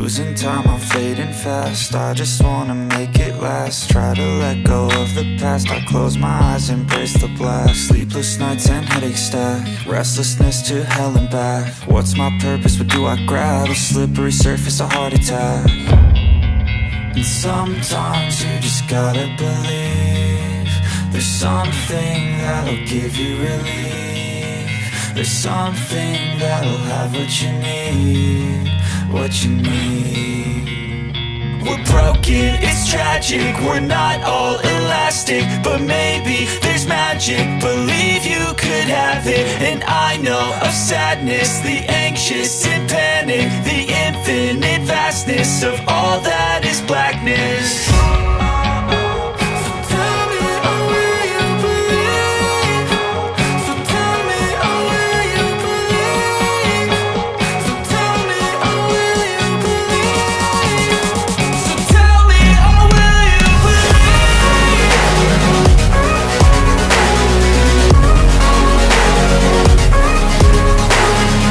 Losing time, I'm fading fast. I just wanna make it last. Try to let go of the past. I close my eyes, embrace the blast. Sleepless nights and headache stack. Restlessness to hell and back. What's my purpose, what do I grab? A slippery surface, a heart attack. And sometimes you just gotta believe there's something that'll give you relief. There's something that'll have what you need, what you need. We're broken, it's tragic, we're not all elastic, but maybe there's magic, believe you could have it. And I know of sadness, the anxious and panic, the infinite vastness of all that is blackness.